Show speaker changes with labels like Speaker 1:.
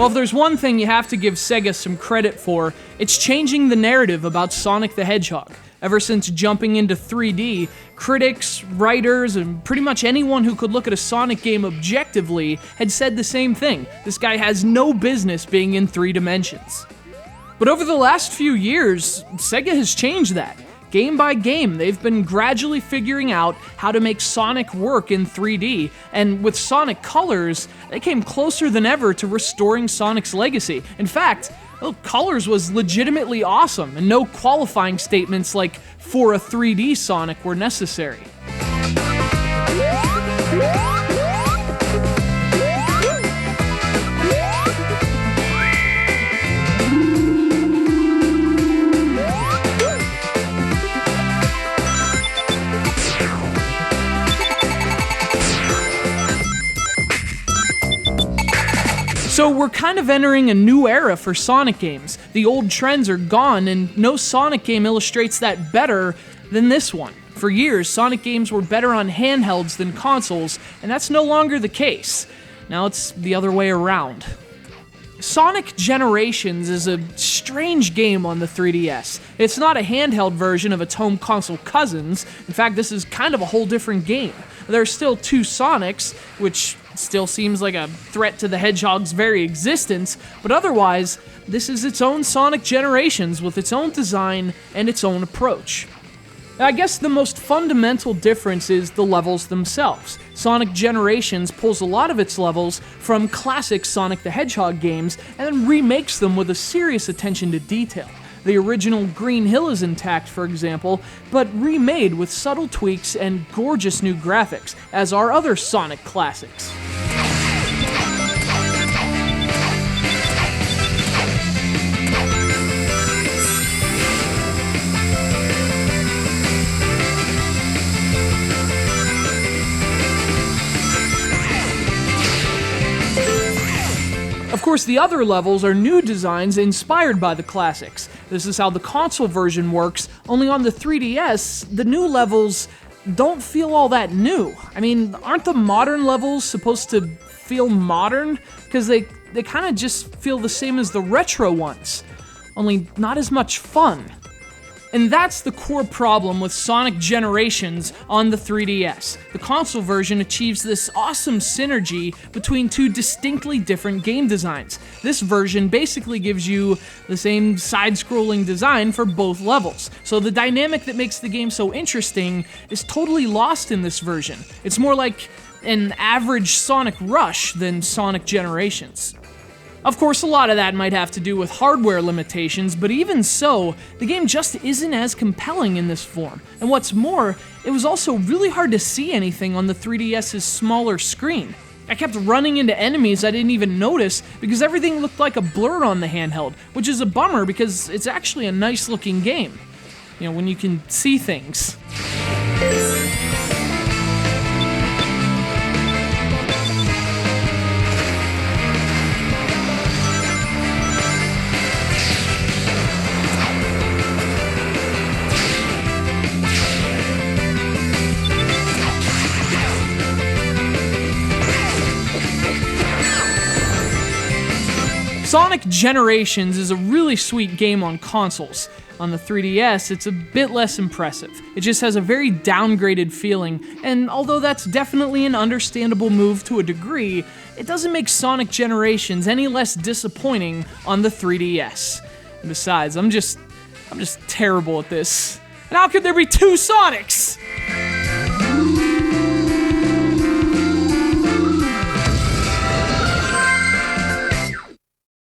Speaker 1: Well, if there's one thing you have to give Sega some credit for, it's changing the narrative about Sonic the Hedgehog. Ever since jumping into 3D, critics, writers, and pretty much anyone who could look at a Sonic game objectively had said the same thing. This guy has no business being in 3 dimensions. But over the last few years, Sega has changed that. Game by game, they've been gradually figuring out how to make Sonic work in 3D, and with Sonic Colors, they came closer than ever to restoring Sonic's legacy. In fact, Colors was legitimately awesome, and no qualifying statements like, for a 3D Sonic were necessary. So we're kind of entering a new era for Sonic games. The old trends are gone, and no Sonic game illustrates that better than this one. For years, Sonic games were better on handhelds than consoles, and that's no longer the case. Now it's the other way around. Sonic Generations is a strange game on the 3DS. It's not a handheld version of its home console cousins. In fact, this is kind of a whole different game. There are still 2 Sonics, which still seems like a threat to the Hedgehog's very existence, but otherwise, this is its own Sonic Generations with its own design and its own approach. I guess the most fundamental difference is the levels themselves. Sonic Generations pulls a lot of its levels from classic Sonic the Hedgehog games and then remakes them with a serious attention to detail. The original Green Hill is intact, for example, but remade with subtle tweaks and gorgeous new graphics, as are other Sonic classics. Of course, the other levels are new designs inspired by the classics. This is how the console version works, only on the 3DS, the new levels don't feel all that new. I mean, aren't the modern levels supposed to feel modern? Because they kind of just feel the same as the retro ones, only not as much fun. And that's the core problem with Sonic Generations on the 3DS. The console version achieves this awesome synergy between 2 distinctly different game designs. This version basically gives you the same side-scrolling design for both levels. So the dynamic that makes the game so interesting is totally lost in this version. It's more like an average Sonic Rush than Sonic Generations. Of course, a lot of that might have to do with hardware limitations, but even so, the game just isn't as compelling in this form. And what's more, it was also really hard to see anything on the 3DS's smaller screen. I kept running into enemies I didn't even notice because everything looked like a blur on the handheld, which is a bummer because it's actually a nice looking game. You know, when you can see things. Sonic Generations is a really sweet game on consoles. On the 3DS, it's a bit less impressive. It just has a very downgraded feeling, and although that's definitely an understandable move to a degree, it doesn't make Sonic Generations any less disappointing on the 3DS. And besides, I'm just terrible at this. And how could there be 2 Sonics?